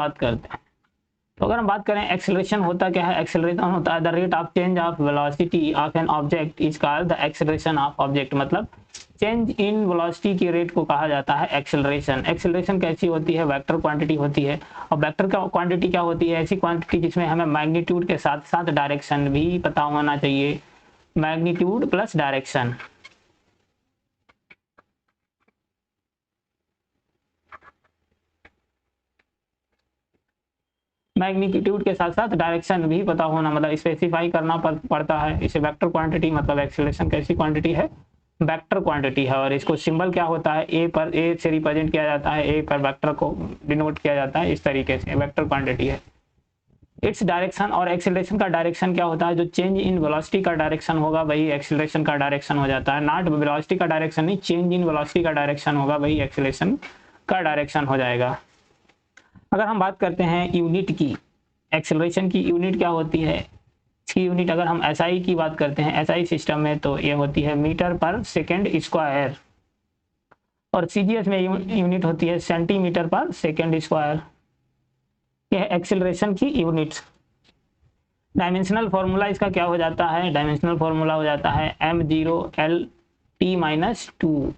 बात करते हैं। तो अगर हम बात करें एक्सेलरेशन होता क्या है, एक्सेलरेशन होता है the rate of change of velocity of an object is called the acceleration of object. मतलब चेंज इन वेलोसिटी के रेट को कहा जाता है एक्सेलरेशन। एक्सेलरेशन कैसी होती है, वेक्टर क्वांटिटी होती है। और वेक्टर का क्वांटिटी क्या होती है, ऐसी क्वांटिटी जिसमें हमें मैग्नीट्यूड के साथ साथ डायरेक्शन भी पता होना चाहिए, मैग्नीट्यूड प्लस डायरेक्शन। मैग्नीट्यूड के साथ साथ डायरेक्शन भी पता होना, मतलब स्पेसिफाई करना पड़ता है इसे। वेक्टर क्वांटिटी मतलब एक्सेलरेशन कैसी क्वांटिटी है, वेक्टर क्वांटिटी है। और इसको सिंबल क्या होता है, ए पर, ए से रिप्रेजेंट किया जाता है, ए पर वेक्टर को डिनोट किया जाता है, इस तरीके से वेक्टर क्वांटिटी है। इट्स डायरेक्शन, और एक्सेलरेशन का डायरेक्शन क्या होता है, जो चेंज इन वेलोसिटी का डायरेक्शन होगा वही एक्सेलरेशन का डायरेक्शन हो जाता है। नॉट वेलोसिटी का डायरेक्शन नहीं, चेंज इन वेलोसिटी का डायरेक्शन होगा वही एक्सेलरेशन का डायरेक्शन हो जाएगा। अगर हम बात करते हैं यूनिट की, एक्सेलरेशन की यूनिट क्या होती है, इसकी यूनिट अगर हम एसआई की बात करते हैं, एसआई सिस्टम में तो ये होती है मीटर पर सेकेंड स्क्वायर, और सीजीएस में यूनिट होती है सेंटीमीटर पर सेकेंड स्क्वायर। यह एक्सेलरेशन की यूनिट्स। डायमेंशनल फॉर्मूला इसका क्या हो जाता है, डायमेंशनल फॉर्मूला हो जाता है m0L_t-2।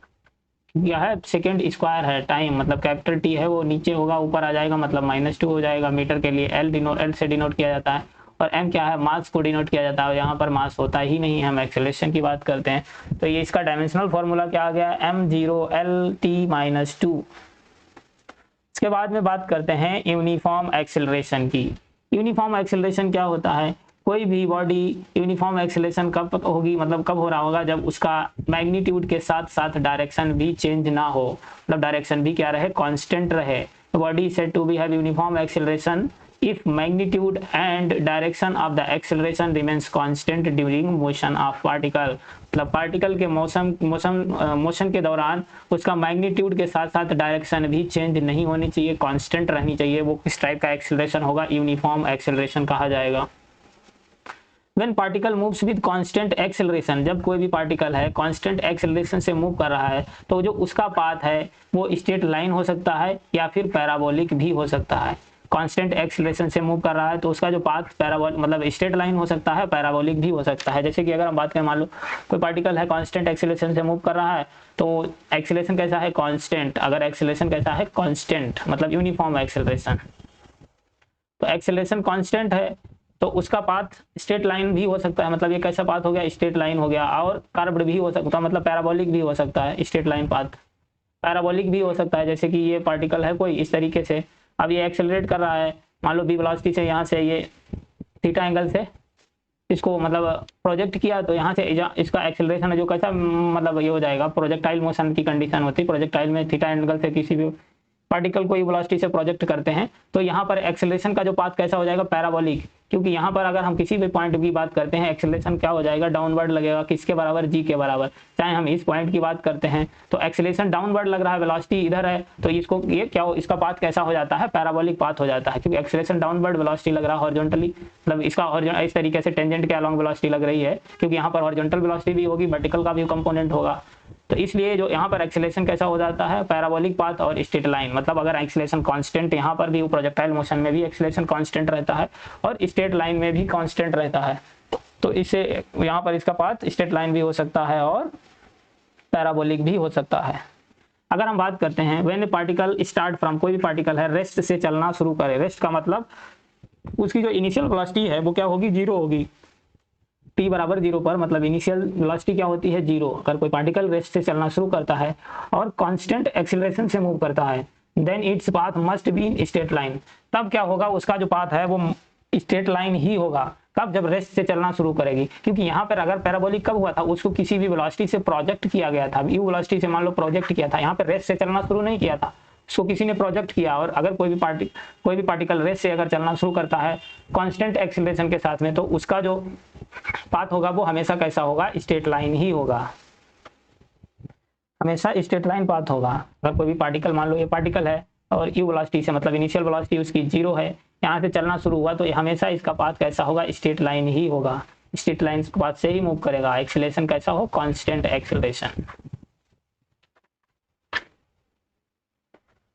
यह है सेकेंड स्क्वायर है, टाइम मतलब कैपिटल टी है वो नीचे होगा, ऊपर आ जाएगा मतलब -2 हो जाएगा मीटर के लिए। एल से डिनोट किया जाता है, और एम क्या है, मास को डिनोट किया जाता है। यहाँ पर मास होता ही नहीं है, हम एक्सेलरेशन की बात करते हैं। तो ये इसका डायमेंशनल फॉर्मूला क्या आ गया, m0L_t-2। इसके बाद में बात करते हैं यूनिफॉर्म एक्सेलरेशन की। यूनिफॉर्म एक्सेलरेशन क्या होता है, कोई भी बॉडी यूनिफॉर्म एक्सेलरेशन कब होगी, मतलब कब हो रहा होगा, जब उसका मैग्नीट्यूड के साथ साथ डायरेक्शन भी चेंज ना हो, मतलब डायरेक्शन भी क्या रहे, कांस्टेंट रहे। Body said to be have uniform acceleration if magnitude and direction of the acceleration remains constant during motion of particle। मतलब पार्टिकल के मोशन के दौरान उसका मैग्नीट्यूड के साथ साथ डायरेक्शन भी चेंज नहीं होनी चाहिए, कांस्टेंट रहनी चाहिए। वो किस टाइप का एक्सेलरेशन होगा, यूनिफॉर्म एक्सेलरेशन कहा जाएगा। When particle moves with constant acceleration, जब कोई भी पार्टिकल है कांस्टेंट एक्सेलरेशन से मूव कर रहा है तो जो उसका पाथ है वो स्ट्रेट लाइन हो सकता है या फिर पैराबोलिक भी हो सकता है। कांस्टेंट एक्सेलरेशन से मूव कर रहा है तो उसका जो पाथ पैराबोलिक मतलब स्ट्रेट लाइन हो सकता है, पैराबोलिक भी हो सकता है। जैसे कि अगर हम बात करें, मान लो कोई पार्टिकल है कांस्टेंट एक्सेलरेशन से मूव कर रहा है तो एक्सेलरेशन कैसा है, कांस्टेंट। अगर एक्सेलरेशन कैसा है, कांस्टेंट, मतलब यूनिफॉर्म एक्सेलरेशन। तो एक्सेलरेशन कांस्टेंट है तो उसका पाथ स्ट्रेट लाइन भी हो सकता है, मतलब ये कैसा पाथ हो गया, स्ट्रेट लाइन हो गया। और कर्व्ड भी हो सकता है, मतलब पैराबोलिक भी हो सकता है। स्ट्रेट लाइन पाथ पैराबोलिक भी हो सकता है, जैसे कि ये पार्टिकल है कोई इस तरीके से, अब ये एक्सेलरेट कर रहा है, मान लो बी वेलोसिटी से यहाँ से ये थीटा एंगल से इसको मतलब प्रोजेक्ट किया, तो यहाँ से इसका एक्सेलरेशन है जो कैसा, मतलब ये हो जाएगा, प्रोजेक्टाइल मोशन की कंडीशन होती है। प्रोजेक्टाइल में थीटा एंगल से किसी भी पार्टिकल को वेलोसिटी से प्रोजेक्ट करते हैं तो यहाँ पर एक्सेलरेशन का जो पाथ कैसा हो जाएगा, पैराबोलिक। क्योंकि यहाँ पर अगर हम किसी भी पॉइंट की बात करते हैं एक्सेलरेशन क्या हो जाएगा, डाउनवर्ड लगेगा, किसके बराबर, जी के बराबर। चाहे हम इस पॉइंट की बात करते हैं तो एक्सेलरेशन डाउनवर्ड लग रहा है, वेलोसिटी इधर है, तो इसको ये क्या हो, इसका पाथ कैसा हो जाता है, पैराबोलिक पाथ हो जाता है। क्योंकि एक्सेलरेशन डाउनवर्ड, वेलोसिटी लग रहा है हॉरिजॉन्टली, मतलब इसका इस तरीके से टेंजेंट के अलॉन्ग वेलोसिटी लग रही है, क्योंकि यहाँ पर हॉरिजॉन्टल वेलोसिटी भी होगी, वर्टिकल का भी कंपोनेंट होगा। तो इसलिए जो यहाँ पर एक्सेलरेशन कैसा हो जाता है, पैराबोलिक पाथ और स्ट्रेट लाइन। मतलब अगर एक्सेलरेशन कांस्टेंट, यहाँ पर भी प्रोजेक्टाइल मोशन में भी एक्सेलरेशन कांस्टेंट रहता है और स्ट्रेट लाइन में भी कांस्टेंट रहता है। तो इससे यहाँ पर इसका पाथ स्ट्रेट लाइन भी हो सकता है और पैराबोलिक भी हो सकता है। अगर हम बात करते हैं व्हेन पार्टिकल स्टार्ट फ्रॉम, कोई भी पार्टिकल है रेस्ट से चलना शुरू करे, रेस्ट का मतलब उसकी जो इनिशियल वेलोसिटी है वो क्या होगी, जीरो होगी। t बराबर 0 पर, मतलब इनिशियल वेलोसिटी क्या होती है, 0। अगर कोई पार्टिकल रेस्ट से चलना शुरू करता है और कांस्टेंट एक्सेलरेशन से मूव करता है, then its path must be in straight line. तब क्या होगा, उसका जो पाथ है वो स्ट्रेट लाइन ही होगा। कब, जब रेस्ट से चलना शुरू करेगी। क्योंकि यहाँ पर अगर पैराबोलिक कब हुआ था, उसको किसी भी वेलोसिटी से प्रोजेक्ट किया गया था, यू वेलोसिटी से मान लो प्रोजेक्ट किया था, यहाँ पर रेस्ट से चलना शुरू नहीं किया था, उसको किसी ने प्रोजेक्ट किया। और अगर कोई भी पार्टिकल रेस्ट से अगर चलना शुरू करता है कांस्टेंट एक्सेलरेशन के साथ में, तो उसका जो पाथ होगा वो हमेशा कैसा होगा, स्ट्रेट लाइन ही होगा, हमेशा स्ट्रेट लाइन पाथ होगा। अगर कोई भी पार्टिकल, मान लो ये पार्टिकल है और यू वेलोसिटी से, मतलब इनिशियल वेलोसिटी उसकी 0 है, यहाँ से चलना शुरू हुआ, तो हमेशा इसका पाथ कैसा होगा, स्ट्रेट लाइन ही होगा। स्ट्रेट लाइन के पाथ से ही मूव करेगा। एक्सेलरेशन कैसा हो, कांस्टेंट एक्सेलरेशन,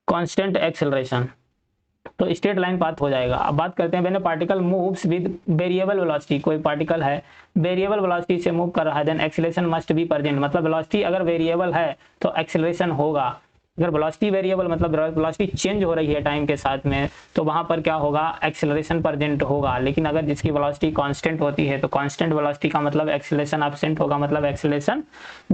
कांस्टेंट एक्सेलरेशन। तो स्ट्रेट लाइन पाथ हो जाएगा। अब बात करते हैं when a particle moves with variable velocity, कोई पार्टिकल है वेरिएबल वेलोसिटी से मूव कर रहा है, then acceleration must be present, मतलब वेलोसिटी अगर वेरिएबल है तो एक्सीलरेशन होगा। अगर वेलोसिटी वेरिएबल मतलब वेलोसिटी चेंज हो रही है टाइम के साथ में, तो वहां पर क्या होगा, एक्सीलरेशन प्रेजेंट होगा। लेकिन अगर जिसकी वेलोसिटी कांस्टेंट होती है तो कांस्टेंट वेलोसिटी का मतलब एक्सीलरेशन एब्सेंट होगा, मतलब एक्सीलरेशन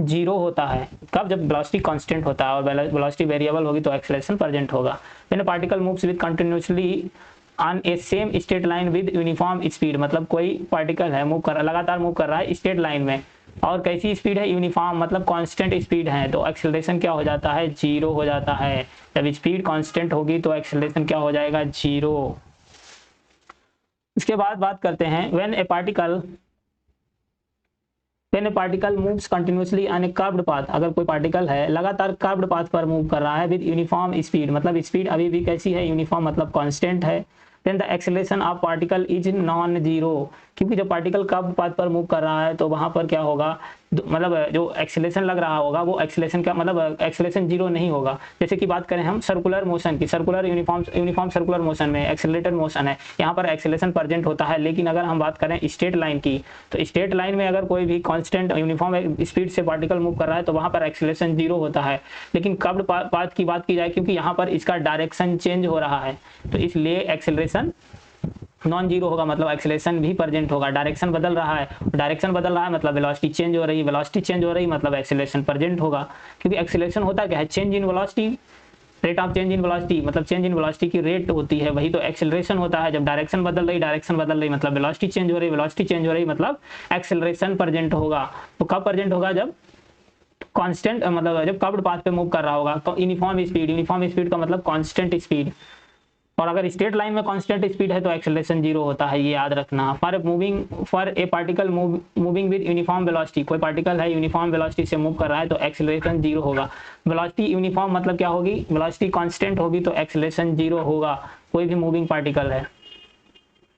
जीरो होता है। कब, जब वेलोसिटी कांस्टेंट होता है, और वेलोसिटी वेरिएबल होगी तो एक्सीलरेशन प्रेजेंट होगा। When a particle moves with continuously on A same straight line with uniform speed, मतलब कोई पार्टिकल है लगातार मूव कर रहा है स्ट्रेट लाइन में, और कैसी स्पीड है, यूनिफॉर्म मतलब कांस्टेंट स्पीड है, तो एक्सेलरेशन क्या हो जाता है, जीरो हो जाता है। जब स्पीड कांस्टेंट होगी तो एक्सेलरेशन क्या हो जाएगा, जीरो। इसके बाद बात करते हैं when A particle moves continuously on A curved path, अगर कोई पार्टिकल है लगातार कर्व्ड पाथ पर मूव कर रहा है विद यूनिफॉर्म स्पीड, मतलब स्पीड अभी भी कैसी है, यूनिफॉर्म मतलब कांस्टेंट है, then the acceleration of particle is non zero, क्योंकि जब पार्टिकल कर्व्ड पाथ पर मूव कर रहा है तो वहां पर क्या होगा, मतलब जो एक्सेलरेशन लग रहा होगा वो एक्सेलरेशन का मतलब एक्सेलरेशन जीरो नहीं होगा। जैसे कि बात करें हम सर्कुलर मोशन की, सर्कुलर यूनिफॉर्म सर्कुलर मोशन में एक्सेलरेटेड मोशन है, यहाँ पर एक्सेलरेशन प्रेजेंट होता है। लेकिन अगर हम बात करें स्ट्रेट लाइन की, तो स्ट्रेट लाइन में अगर कोई भी कांस्टेंट यूनिफॉर्म स्पीड से पार्टिकल मूव कर रहा है तो वहां पर एक्सेलरेशन जीरो होता है। लेकिन कर्व्ड पाथ की बात की जाए, क्योंकि यहाँ पर इसका डायरेक्शन चेंज हो रहा है, तो इसलिए एक्सेलरेशन नॉन जीरो होगा, मतलब एक्सेलरेशन भी प्रेजेंट होगा। डायरेक्शन बदल रहा है, डायरेक्शन बदल रहा है मतलब वेलोसिटी चेंज हो रही है, वेलोसिटी चेंज हो रही मतलब एक्सेलरेशन प्रेजेंट होगा। क्योंकि एक्सेलरेशन होता क्या है, change in velocity, rate of change in velocity, मतलब चेंज इन वेलोसिटी की रेट होती है, वही तो एक्सेलरेशन होता है। जब डायरेक्शन बदल रही मतलब वेलोसिटी चेंज हो रही, वेलोसिटी चेंज हो रही मतलब एक्सेलरेशन प्रेजेंट होगा। तो कब प्रेजेंट होगा, जब कांस्टेंट मतलब जब कर्व्ड पाथ पे मूव कर रहा होगा, तो यूनिफॉर्म स्पीड का मतलब कांस्टेंट स्पीड, और अगर स्ट्रेट लाइन में कांस्टेंट स्पीड है तो एक्सेलरेशन जीरो होता है, ये याद रखना। For a particle moving with uniform velocity, कोई पार्टिकल है यूनिफॉर्म वेलोसिटी से मूव कर रहा है तो एक्सेलरेशन जीरो होगा। वेलोसिटी यूनिफॉर्म मतलब क्या होगी, वेलोसिटी कांस्टेंट होगी तो एक्सेलरेशन जीरो होगा, कोई भी मूविंग पार्टिकल है।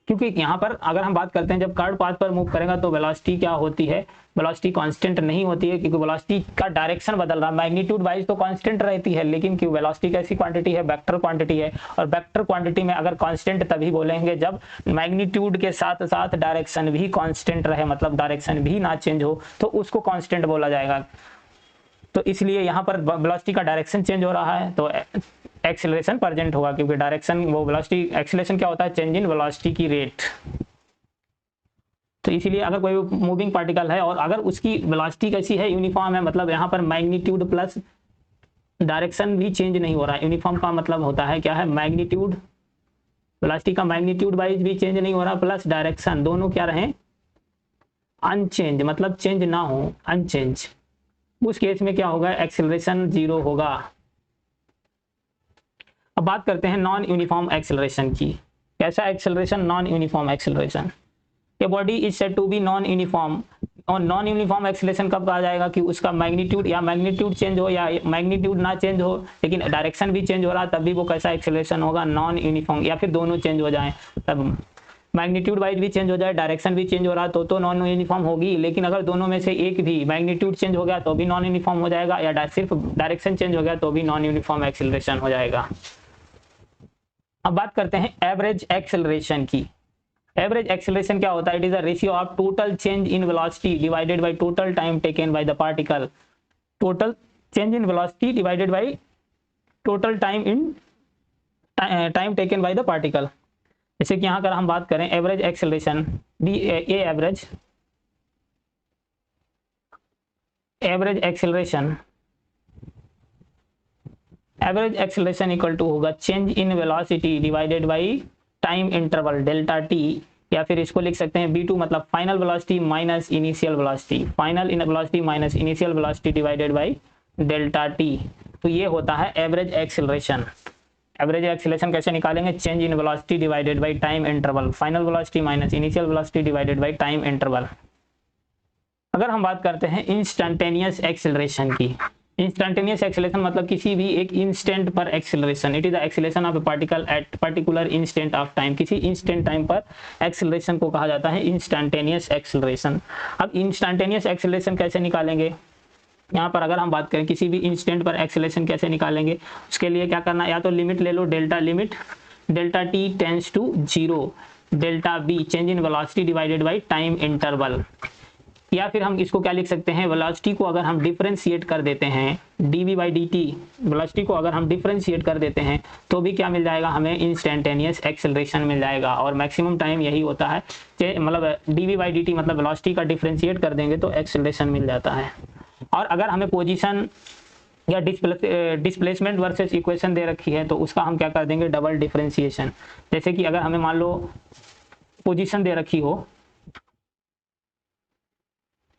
क्योंकि यहाँ पर अगर हम बात करते हैं जब कर्व्ड पाथ पर मूव करेगा तो वेलोसिटी क्या होती है, वेलोसिटी कांस्टेंट नहीं होती है, क्योंकि वेलोसिटी का डायरेक्शन बदल रहा है। मैग्नीट्यूड वाइज तो कांस्टेंट रहती है, लेकिन क्यों, वेलोसिटी कैसी क्वांटिटी है, वेक्टर क्वांटिटी है, और वेक्टर क्वांटिटी में अगर कांस्टेंट तभी बोलेंगे जब मैग्नीट्यूड के साथ साथ डायरेक्शन भी कांस्टेंट रहे, मतलब डायरेक्शन भी ना चेंज हो, तो उसको कांस्टेंट बोला जाएगा। तो इसलिए यहाँ पर वेलोसिटी का डायरेक्शन चेंज हो रहा है तो एक्सेलरेशन प्रेजेंट होगा, क्योंकि डायरेक्शन वो वेलोसिटी, एक्सेलरेशन क्या होता है, चेंज इन वेलोसिटी की रेट। तो इसीलिए अगर कोई मूविंग पार्टिकल है और अगर उसकी वेलोसिटी कैसी है, यूनिफॉर्म है, मतलब यहाँ पर मैग्नीट्यूड प्लस डायरेक्शन भी चेंज नहीं हो रहा है। यूनिफॉर्म का मतलब होता है क्या है, मैग्नीट्यूड, वेलोसिटी का मैग्नीट्यूड वाइज भी चेंज नहीं हो रहा, प्लस डायरेक्शन दोनों क्या रहे, अनचेंज, मतलब चेंज ना हो, अनचेंज, उस केस में क्या होगा, एक्सेलरेशन जीरो होगा। अब बात करते हैं नॉन यूनिफॉर्म एक्सेलरेशन की। कैसा acceleration, non uniform acceleration. A body is said to be non uniform, और नॉन यूनिफॉर्म एक्सेलरेशन कब कहा जाएगा, कि उसका मैग्नीट्यूड या मैग्नीट्यूड चेंज हो या मैग्नीट्यूड ना चेंज हो, लेकिन डायरेक्शन भी चेंज हो रहा तब भी वो कैसा एक्सेलरेशन होगा, नॉन यूनिफॉर्म, या फिर दोनों चेंज हो जाएं, तब मैग्नीट्यूड वाइज भी चेंज हो जाए, डायरेक्शन भी चेंज हो रहा तो नॉन यूनिफॉर्म होगी। लेकिन अगर दोनों में से एक भी मैग्नीट्यूड चेंज हो गया तो भी नॉन यूनिफॉर्म हो जाएगा, या सिर्फ डायरेक्शन चेंज हो गया तो भी नॉन यूनिफॉर्म एक्सेलरेशन हो जाएगा। अब बात करते हैं एवरेज एक्सेलरेशन की। एवरेज एक्सेलरेशन क्या होता है, it is a ratio of total change in velocity divided by total time taken by the particle, total change in velocity divided by total time taken by the particle. जैसे कि यहाँ अगर हम बात करें average acceleration, average acceleration equal to होगा change in velocity divided by time interval delta t, या फिर इसको लिख सकते हैं V2 मतलब final velocity minus initial velocity, final in velocity minus initial velocity divided by delta T. तो ये होता है एवरेज एक्सेलरेशन। एवरेज एक्सेलरेशन कैसे निकालेंगे, change in velocity divided by time interval, final velocity minus initial velocity divided by time interval. अगर हम बात करते हैं इंस्टेंटेनियस एक्सेलरेशन की, इंस्टेंटेनियस एक्सेलरेशन मतलब किसी भी एक इंस्टेंट पर acceleration, it is the acceleration of a particle at particular instant of time, किसी इंस्टेंट टाइम पर एक्सेलरेशन को कहा जाता है इंस्टेंटेनियस एक्सेलरेशन। अब इंस्टेंटेनियस एक्सेलरेशन कैसे निकालेंगे, यहाँ पर अगर हम बात करें किसी भी इंस्टेंट पर एक्सेलरेशन कैसे निकालेंगे, उसके लिए क्या करना है, या तो लिमिट ले लो, delta limit delta t tends to 0, delta v change in velocity divided by time interval. या फिर हम इसको क्या लिख सकते हैं, वेलोसिटी को अगर हम डिफरेंशिएट कर देते हैं dv बाई dt, वेलोसिटी को अगर हम डिफरेंशिएट कर देते हैं तो भी क्या मिल जाएगा हमें, इंस्टेंटेनियस एक्सेलरेशन मिल जाएगा। और मैक्सिमम टाइम यही होता है, मतलब dv बाई dt मतलब वेलोसिटी का डिफरेंशिएट कर देंगे तो एक्सेलरेशन मिल जाता है। और अगर हमें पोजीशन या डिस्प्लेसमेंट वर्सेस इक्वेशन दे रखी है तो उसका हम क्या कर देंगे, डबल डिफरेंशिएशन। जैसे कि अगर हमें मान लो पोजीशन दे रखी हो,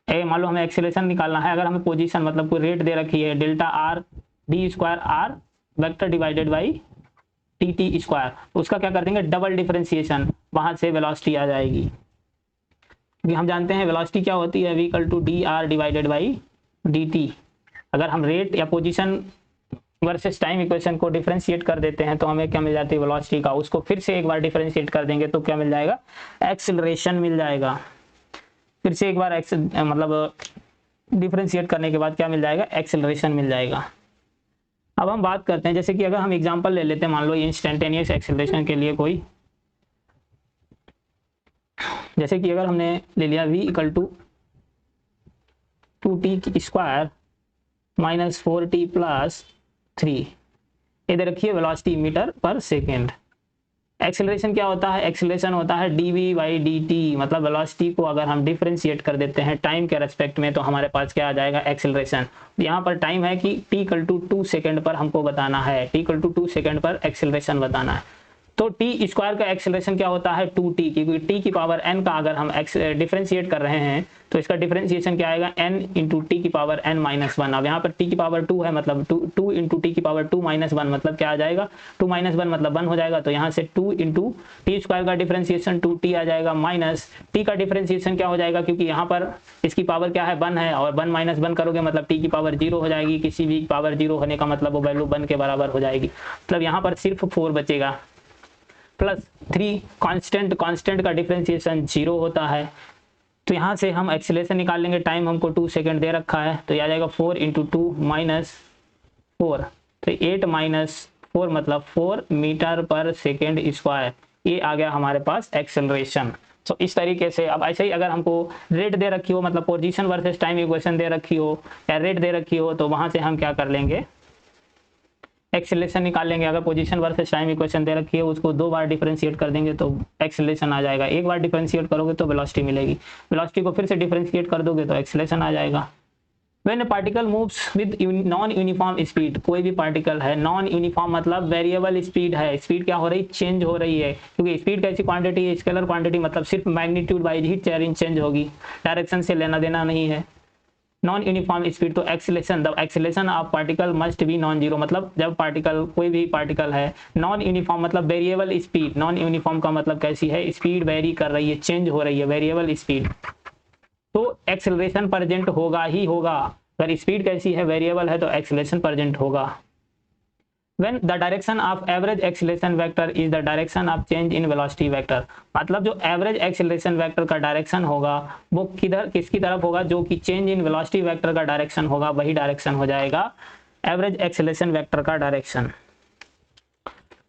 मान लो हमें एक्सेलरेशन निकालना है, अगर हमें पोजीशन मतलब कोई रेट दे रखी है delta R D square R vector divided by T T square, तो उसका क्या कर देंगे, डबल डिफरेंशिएशन, वहां से वेलोसिटी आ जाएगी। क्योंकि हम जानते हैं वेलोसिटी क्या होती है, v equal to D R divided by D T. अगर हम रेट या पोजीशन वर्सेस टाइम इक्वेशन को डिफरेंशिएट कर देते हैं तो हमें क्या मिल जाती है, वेलोसिटी का, उसको फिर से एक बार डिफरेंशिएट कर देंगे तो क्या मिल जाएगा, एक्सेलरेशन मिल जाएगा। फिर से एक बार मतलब डिफरेंशिएट करने के बाद क्या मिल जाएगा, एक्सेलरेशन मिल जाएगा। अब हम बात करते हैं, जैसे कि अगर हम एग्जांपल ले लेते हैं, मान लो इंस्टेंटेनियस एक्सेलरेशन के लिए कोई, जैसे कि अगर हमने ले लिया v equal to 2t square minus 4t plus 3, इधर रखिए वेलोसिटी मीटर पर सेकेंड। एक्सेलरेशन क्या होता है, एक्सेलरेशन होता है dv बाई dt, मतलब वेलोसिटी को अगर हम डिफरेंशिएट कर देते हैं टाइम के रेस्पेक्ट में तो हमारे पास क्या आ जाएगा, एक्सेलरेशन। यहाँ पर टाइम है कि t इक्वल टू 2 सेकेंड पर हमको बताना है, t इक्वल टू 2 सेकेंड पर एक्सेलरेशन बताना है। तो t स्क्वायर का एक्सेलरेशन क्या होता है, 2t, क्योंकि t की पावर n का अगर हम डिफरेंशिएट कर रहे हैं तो इसका डिफरेंशिएशन क्या आएगा, n इंटू टी की पावर n माइनस 1। अब यहाँ पर t की पावर 2 है, मतलब 2 इंटू टी की पावर 2 माइनस 1 मतलब क्या आ जाएगा, 2 माइनस 1 मतलब 1 हो जाएगा। तो यहाँ से 2 इंटू टी स्क्वायर का डिफरेंशिएशन 2t आ जाएगा, माइनस t का डिफरेंशिएशन क्या हो जाएगा, क्योंकि यहाँ पर इसकी पावर क्या है, 1 है, और 1 माइनस 1 करोगे मतलब t की पावर 0 हो जाएगी। किसी भी पावर 0 होने का मतलब वो वैल्यू 1 के बराबर हो जाएगी, मतलब यहाँ पर सिर्फ 4 बचेगा, प्लस 3 कांस्टेंट का डिफरेंशिएशन 0 होता है। तो यहाँ से हम एक्सेलरेशन निकाल लेंगे, टाइम हमको 2 सेकेंड दे रखा है तो ये आ जाएगा 4 इंटू 2 माइनस 4, तो 8 माइनस 4 मतलब 4 मीटर पर सेकेंड स्क्वायर, ये आ गया हमारे पास एक्सेलरेशन। तो इस तरीके से अब ऐसे ही अगर हमको रेट दे रखी हो, मतलब पोजीशन वर्सेस टाइम इक्वेशन दे रखी हो या रेट दे रखी हो, तो वहां से हम क्या कर लेंगे, एक्सेलरेशन निकाल लेंगे। अगर पोजीशन वर्सेस टाइम इक्वेशन दे रखी है उसको 2 बार डिफरेंशिएट कर देंगे तो एक्सेलरेशन आ जाएगा, 1 बार डिफरेंशिएट करोगे तो वेलोसिटी मिलेगी, वेलोसिटी को फिर से डिफरेंशिएट कर दोगे तो एक्सेलरेशन आ जाएगा। When particle moves with non uniform speed, कोई भी पार्टिकल है नॉन यूनिफॉर्म मतलब वेरिएबल स्पीड है, स्पीड क्या हो रही, चेंज हो रही है, क्योंकि स्पीड कैसी क्वांटिटी है, स्केलर क्वांटिटी, मतलब सिर्फ मैग्नीट्यूड वाइज ही चेंज होगी, डायरेक्शन से लेना देना नहीं है। नॉन यूनिफॉर्म स्पीड, तो acceleration, the acceleration of particle must be non zero, मतलब जब पार्टिकल कोई भी पार्टिकल है नॉन यूनिफॉर्म मतलब वेरिएबल स्पीड, नॉन यूनिफॉर्म का मतलब कैसी है, स्पीड वेरी कर रही है, चेंज हो रही है, वेरिएबल स्पीड, तो एक्सेलरेशन प्रेजेंट होगा ही होगा। अगर स्पीड कैसी है, वेरिएबल है, तो एक्सेलरेशन प्रेजेंट होगा। When the direction of average acceleration vector is the direction of change in velocity vector, मतलब जो एवरेज एक्सेलरेशन वेक्टर का डायरेक्शन होगा वो किसकी तरफ होगा, जो कि चेंज इन वेलोसिटी वेक्टर का डायरेक्शन होगा, वही डायरेक्शन हो जाएगा एवरेज एक्सेलरेशन वेक्टर का डायरेक्शन,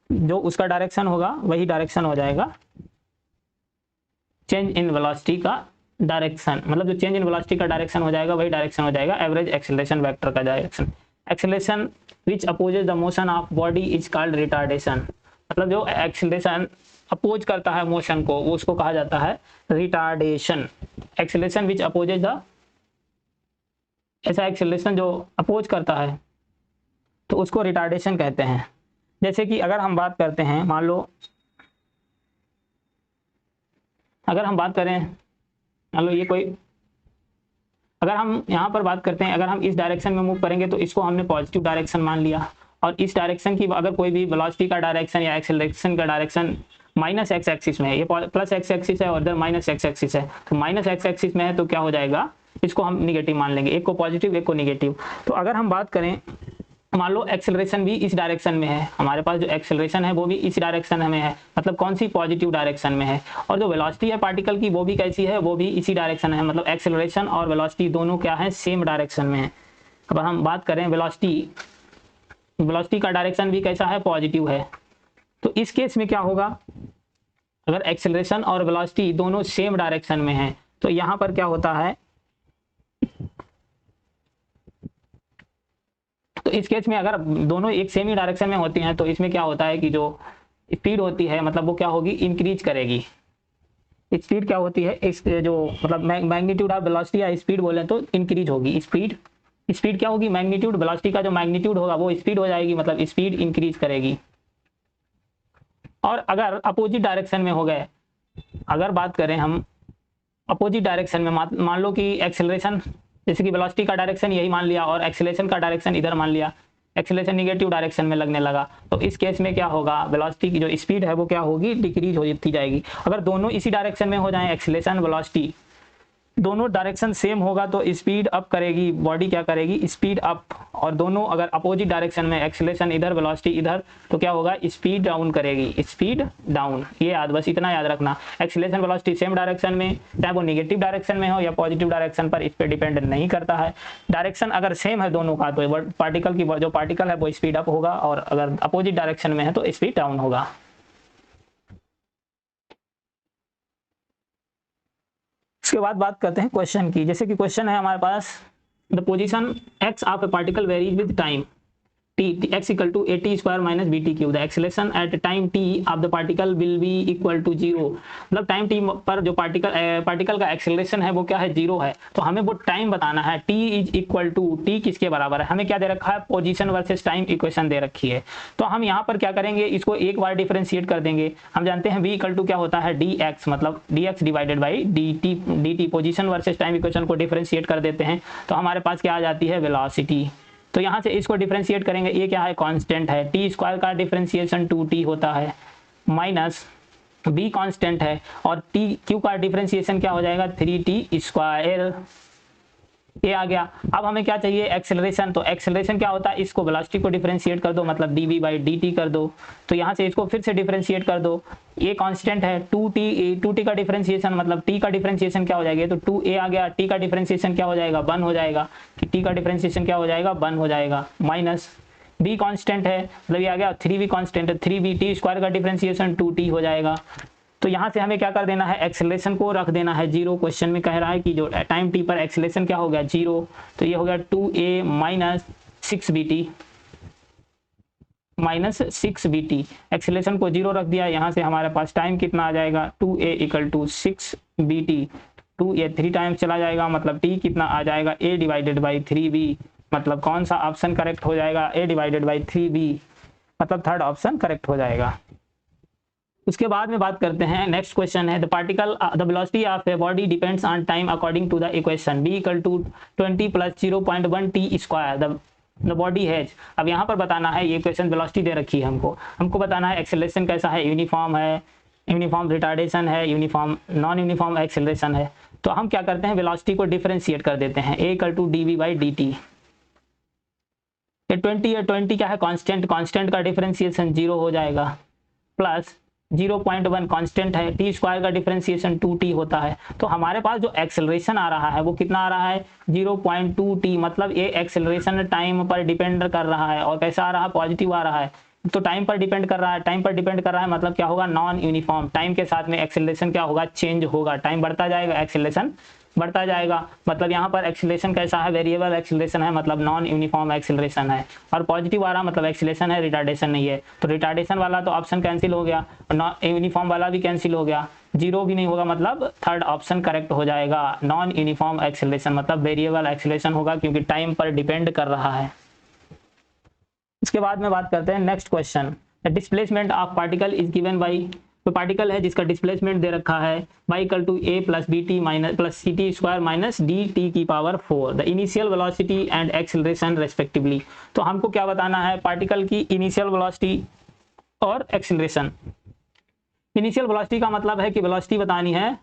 जो उसका डायरेक्शन होगा वही डायरेक्शन हो जाएगा चेंज इन वेलोसिटी का डायरेक्शन, मतलब जो चेंज इन वेलोसिटी का डायरेक्शन हो जाएगा वही डायरेक्शन हो जाएगा एवरेज एक्सेलरेशन वेक्टर का direction. Acceleration which opposes the motion of body is called retardation, मतलब जो एक्सेलरेशन अपोज करता है मोशन को वो उसको कहा जाता है retardation. Acceleration which opposes the, ऐसा एक्सेलरेशन जो अपोज करता है तो उसको रिटार्डेशन कहते हैं। जैसे कि अगर हम बात करते हैं, मान लो अगर हम बात करें, मान लो ये कोई, अगर हम यहाँ पर बात करते हैं, अगर हम इस डायरेक्शन में मूव करेंगे तो इसको हमने पॉजिटिव डायरेक्शन मान लिया, और इस डायरेक्शन की अगर कोई भी वेलोसिटी का डायरेक्शन या एक्सेलरेशन का डायरेक्शन माइनस एक्स एक्सिस में है, ये प्लस एक्स एक्सिस है और इधर माइनस एक्स एक्सिस है, तो माइनस एक्स एक्सिस में है तो क्या हो जाएगा, इसको हम निगेटिव मान लेंगे, एक को पॉजिटिव एक को निगेटिव। तो अगर हम बात करें, मान लो एक्सेलरेशन भी इस डायरेक्शन में है, हमारे पास जो एक्सेलरेशन है वो भी इस डायरेक्शन में है, मतलब कौन सी, पॉजिटिव डायरेक्शन में है, और जो वेलोसिटी है पार्टिकल की वो भी कैसी है, वो भी इसी डायरेक्शन है, मतलब एक्सेलरेशन और वेलोसिटी दोनों क्या है, सेम डायरेक्शन में है। अब हम बात करें वेलोसिटी का डायरेक्शन भी कैसा है, पॉजिटिव है, तो इस केस में क्या होगा, अगर एक्सेलरेशन और वेलोसिटी दोनों सेम डायरेक्शन में है तो यहां पर क्या होता है, तो इस केस में अगर दोनों एक सेम ही डायरेक्शन में होती हैं तो इसमें क्या होता है कि जो स्पीड होती है मतलब वो क्या होगी, इंक्रीज करेगी। स्पीड क्या होती है, इस जो मतलब मैग्नीट्यूड ऑफ वेलोसिटी या स्पीड बोले तो इंक्रीज होगी। स्पीड स्पीड क्या होगी, मैग्नीट्यूड, वेलोसिटी का जो मैग्नीट्यूड होगा वो स्पीड हो जाएगी, मतलब स्पीड इंक्रीज करेगी। और अगर अपोजिट डायरेक्शन में हो गए, अगर बात करें हम अपोजिट डायरेक्शन में, मान लो कि एक्सेलरेशन, जैसे कि वेलोसिटी का डायरेक्शन यही मान लिया और एक्सेलरेशन का डायरेक्शन इधर मान लिया, एक्सेलरेशन निगेटिव डायरेक्शन में लगने लगा, तो इस केस में क्या होगा, वेलोसिटी की जो स्पीड है वो क्या होगी, डिक्रीज होती जाएगी। अगर दोनों इसी डायरेक्शन में हो जाए, एक्सेलरेशन वेलोसिटी दोनों डायरेक्शन सेम होगा तो स्पीड अप करेगी, बॉडी क्या करेगी, स्पीड अप। और दोनों अगर अपोजिट डायरेक्शन में, एक्सेलरेशन इधर वेलोसिटी इधर, तो क्या होगा, स्पीड डाउन करेगी, स्पीड डाउन। ये याद, बस इतना याद रखना, एक्सेलरेशन वेलोसिटी सेम डायरेक्शन में, चाहे वो निगेटिव डायरेक्शन में हो या पॉजिटिव डायरेक्शन पर, इस पर डिपेंड नहीं करता है। डायरेक्शन अगर सेम है दोनों का तो पार्टिकल की जो पार्टिकल है वो स्पीड अप होगा, और अगर अपोजिट डायरेक्शन में है तो स्पीड डाउन होगा। उसके बाद बात करते हैं क्वेश्चन की। जैसे कि क्वेश्चन है हमारे पास, the position x of a particle varies with time t, x equal to at square minus bt cube, the acceleration at time t of the particle will be equal to 0। मतलब time t पर जो particle का acceleration है वो क्या है, 0 है। तो हमें वो टाइम बताना है, t is equal to, t किसके बराबर है, हमें क्या दे रखा है, पोजीशन वर्सेस टाइम इक्वेशन दे रखी है। तो हम यहाँ पर क्या करेंगे, इसको एक बार डिफरेंशिएट कर देंगे। हम जानते हैं v इक्वल टू क्या होता है, dx, मतलब dx divided by dt। Position versus time equation को डिफरेंशिएट कर देते हैं तो हमारे पास क्या आ जाती है, वेलोसिटी। तो यहाँ से इसको डिफरेंशिएट करेंगे, ये क्या है, कांस्टेंट है, टी स्क्वायर का डिफरेंशिएशन 2t होता है, माइनस b कांस्टेंट है, और टी क्यू का डिफरेंशिएशन क्या हो जाएगा, 3t स्क्वायर। ये आ गया। अब हमें क्या चाहिए, एक्सेलरेशन। तो एक्सेलरेशन क्या होता है, इसको वेलोसिटी को डिफरेंशिएट कर दो, मतलब dv बाई dt कर दो। तो यहाँ से इसको फिर से डिफरेंशिएट कर दो, ये कांस्टेंट है, 2t का डिफरेंशिएशन, मतलब t का डिफरेंशिएशन क्या हो जाएगा, तो 2a आ गया, t का डिफरेंशिएशन क्या हो जाएगा, 1 हो जाएगा, कि t का डिफरेंशिएशन क्या हो जाएगा, 1 हो जाएगा, माइनस b कांस्टेंट है, मतलब ये आ गया 3b कांस्टेंट है, 3b, t स्क्वायर का डिफरेंशिएशन 2t हो जाएगा। तो यहाँ से हमें क्या कर देना है, एक्सेलरेशन को रख देना है 0। क्वेश्चन में कह रहा है कि जो टाइम t पर एक्सेलरेशन क्या हो गया, 0। तो ये हो गया 2a minus 6bt, minus 6bt। Acceleration को 0 रख दिया, यहाँ से हमारे पास टाइम कितना आ जाएगा, 2a equal to 6bt। 2a 3 times चला जाएगा, मतलब t कितना आ जाएगा, a डिवाइडेड बाई 3b। मतलब कौन सा ऑप्शन करेक्ट हो जाएगा, a डिवाइडेड बाई 3b, मतलब थर्ड ऑप्शन करेक्ट हो जाएगा। उसके बाद में बात करते हैं, नेक्स्ट क्वेश्चन है, the velocity of a body depends on time according to the equation b equal to 20 plus 0.1 t square the body has. अब यहाँ पर बताना है, ये क्वेश्चन वेलोसिटी दे रखी है हमको बताना है एक्सेलरेशन कैसा है, यूनिफॉर्म है, यूनिफॉर्म रिटार्डेशन है, यूनिफॉर्म नॉन यूनिफॉर्म एक्सेलरेशन है। तो हम क्या करते हैं, वेलोसिटी को डिफरेंशिएट कर देते हैं, a equal to dv by dt। ये 20 क्या है, कांस्टेंट का डिफरेंशिएशन 0 हो जाएगा, प्लस 0.1 कांस्टेंट है, टी स्क्वायर का डिफरेंशिएशन 2t होता है। तो हमारे पास जो एक्सेलरेशन आ रहा है वो कितना आ रहा है, 0.2t, मतलब ये एक्सेलरेशन टाइम पर डिपेंड कर रहा है, और कैसा आ रहा है, पॉजिटिव आ रहा है। तो टाइम पर डिपेंड कर रहा है, टाइम पर डिपेंड कर रहा है मतलब क्या होगा, नॉन यूनिफॉर्म। टाइम के साथ में एक्सेलरेशन क्या होगा, चेंज होगा, टाइम बढ़ता जाएगा, एक्सेलरेशन बढ़ता जाएगा। मतलब यहाँ पर एक्सेलरेशन कैसा है, वेरिएबल एक्सेलरेशन है, मतलब नॉन यूनिफॉर्म एक्सेलरेशन है। और पॉजिटिव आ रहा मतलब एक्सेलरेशन है, रिटार्डेशन नहीं है। तो रिटार्डेशन वाला तो ऑप्शन कैंसिल हो गया, नॉन यूनिफॉर्म वाला भी कैंसिल हो गया, 0 भी नहीं होगा, मतलब थर्ड ऑप्शन करेक्ट हो जाएगा। नॉन यूनिफॉर्म एक्सेलरेशन मतलब वेरिएबल एक्सेलरेशन होगा, क्योंकि टाइम पर डिपेंड कर रहा है। इसके बाद में बात करते हैं next question, the displacement of particle is given by. तो पार्टिकल है जिसका डिस्प्लेसमेंट दे रखा है y equal to a plus bt minus plus C t square minus D t की power 4, the initial velocity and acceleration respectively. तो हमको क्या बताना है, पार्टिकल की इनिशियल वेलोसिटी और एक्सेलरेशन। इनिशियल वेलोसिटी का मतलब है कि वेलोसिटी बतानी है,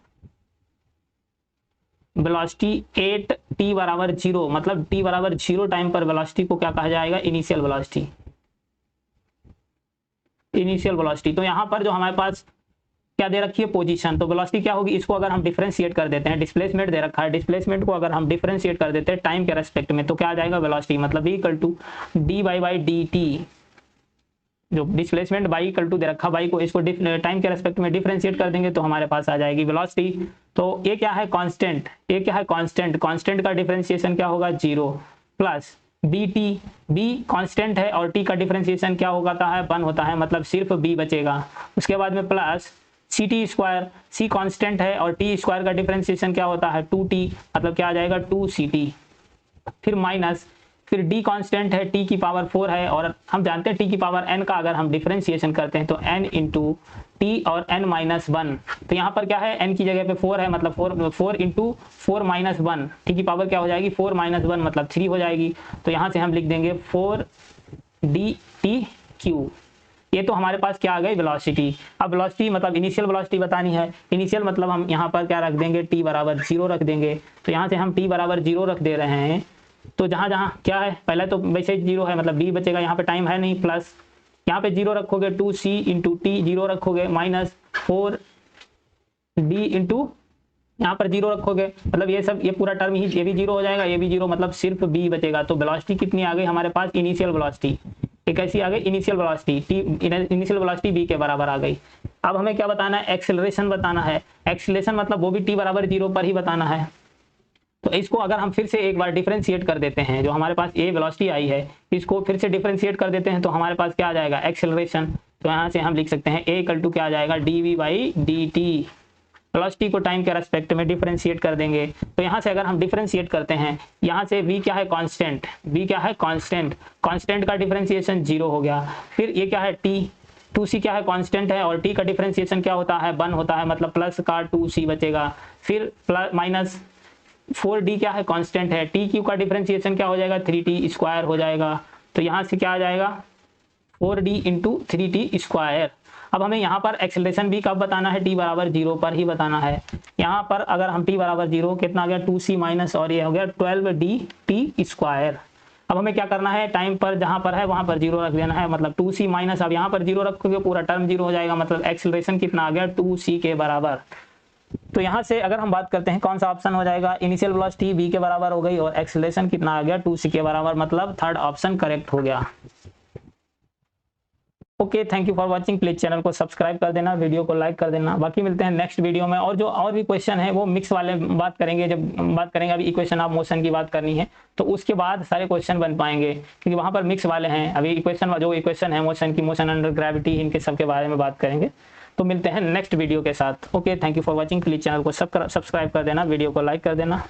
वेलोसिटी 8t बराबर 0, मतलब t बराबर 0 टाइम पर वेलोसिटी को क्या कहा जाएगा, इनिशियल वेलोसिटी। इनिशियल वेलोसिटी, तो यहाँ पर जो हमारे पास क्या दे रखी है, पोजीशन। तो वेलोसिटी क्या होगी, इसको अगर हम डिफरेंशिएट कर देते हैं, डिस्प्लेसमेंट दे रखा है, डिस्प्लेसमेंट को अगर हम डिफरेंशिएट कर देते हैं टाइम के रेस्पेक्ट में, तो क्या आ जाएगा, वेलोसिटी मतलब v equal to dy by dt जो डिस्प्लेसमेंट बाई इक्वल टू दे रखा बाई को इसको टाइम के रेस्पेक्ट में डिफरेंशिएट कर देंगे तो हमारे पास आ जाएगी वेलोसिटी। तो ये क्या है कांस्टेंट, ये क्या है कांस्टेंट, कांस्टेंट का डिफरेंशिएशन क्या होगा 0 plus B T, B constant है और टी का डिफरेंशिएशन क्या होता है 1 होता है, मतलब सिर्फ बी बचेगा। उसके बाद में प्लस सी टी स्क्वायर, सी कांस्टेंट है और टी स्क्वायर का डिफरेंशिएशन क्या होता है 2t, मतलब क्या आ जाएगा 2ct। फिर माइनस, फिर d कांस्टेंट है, t की पावर 4 है और हम जानते हैं t की पावर n का अगर हम डिफरेंशिएशन करते हैं तो n इंटू टी और n माइनस 1। तो यहाँ पर क्या है n की जगह पे 4 है, मतलब 4 इंटू 4 माइनस 1, t की पावर क्या हो जाएगी 4 माइनस 1 मतलब 3 हो जाएगी। तो यहाँ से हम लिख देंगे 4dt/q। ये तो हमारे पास क्या आ गई वेलोसिटी। अब वेलोसिटी मतलब इनिशियल वेलोसिटी बतानी है, इनिशियल मतलब हम यहाँ पर क्या रख देंगे t बराबर 0 रख देंगे। तो यहाँ से हम t बराबर 0 रख दे रहे हैं, तो जहाँ जहाँ क्या है पहले तो वैसे 0 है मतलब b बचेगा, यहाँ पे टाइम है नहीं, प्लस यहाँ पे 0 रखोगे 2c इंटू टी 0 रखोगे माइनस 4d इंटू यहाँ पर 0 रखोगे, मतलब ये सब ये पूरा टर्म ही ये भी 0 हो जाएगा, ये भी 0, मतलब सिर्फ b बचेगा। तो वेलोसिटी कितनी आ गई हमारे पास इनिशियल वेलोसिटी, एक ऐसी आ गई initial velocity T, initial velocity b के बराबर आ गई। अब हमें क्या बताना है एक्सेलरेशन बताना है, एक्सेलरेशन मतलब वो भी t बराबर 0 पर ही बताना है। तो इसको अगर हम फिर से एक बार डिफरेंशिएट कर देते हैं, जो हमारे पास ये वेलोसिटी आई है इसको फिर से डिफरेंशिएट कर देते हैं तो हमारे पास क्या आ जाएगा एक्सेलरेशन। तो यहाँ से हम लिख सकते हैं a इक्वल टू क्या आ जाएगा dv/dt। वेलोसिटी को टाइम के रेस्पेक्ट में डिफरेंशिएट कर देंगे तो यहाँ से अगर हम डिफरेंशिएट करते हैं, यहाँ से v क्या है कांस्टेंट, v क्या है कांस्टेंट, कांस्टेंट का डिफरेंशिएशन 0 हो गया। फिर ये क्या है t, 2c क्या है कांस्टेंट है और t का डिफरेंशिएशन क्या होता है 1 होता है, मतलब प्लस का 2c बचेगा। फिर प्लस माइनस 4d क्या है कांस्टेंट है, टी क्यू का डिफरेंशिएशन क्या हो जाएगा 3t स्क्वायर हो जाएगा। तो यहाँ से क्या आ जाएगा 4d इंटू 3t स्क्वायर। अब हमें यहाँ पर एक्सेलरेशन भी कब बताना है, t बराबर 0 पर ही बताना है। यहाँ पर अगर हम t बराबर 0 कितना आ गया 2c माइनस और ये हो गया 12dt स्क्वायर। अब हमें क्या करना है टाइम पर जहाँ पर है वहाँ पर 0 रख देना है, मतलब 2c माइनस, अब यहाँ पर 0 रखोगे पूरा टर्म 0 हो जाएगा, मतलब एक्सेलरेशन कितना आ गया 2c के बराबर। तो यहाँ से अगर हम बात करते हैं कौन सा ऑप्शन हो जाएगा, इनिशियल वेलोसिटी v के बराबर हो गई और एक्सेलरेशन कितना आ गया 2c के बराबर, मतलब थर्ड ऑप्शन करेक्ट हो गया। Okay, thank you for watching. Please channel को सब्सक्राइब कर देना, वीडियो को लाइक कर देना। बाकी मिलते हैं नेक्स्ट वीडियो में, और जो और भी क्वेश्चन है वो मिक्स वाले बात करेंगे, जब बात करेंगे अभी इक्वेशन ऑफ मोशन की बात करनी है तो उसके बाद सारे क्वेश्चन बन पाएंगे, क्योंकि वहाँ पर मिक्स वाले हैं। अभी इक्वेशन है मोशन की, मोशन अंडर ग्रेविटी, इनके सब के बारे में बात करेंगे। तो मिलते हैं नेक्स्ट वीडियो के साथ। Okay, thank you for watching. Please channel को सब्सक्राइब कर देना, वीडियो को लाइक कर देना।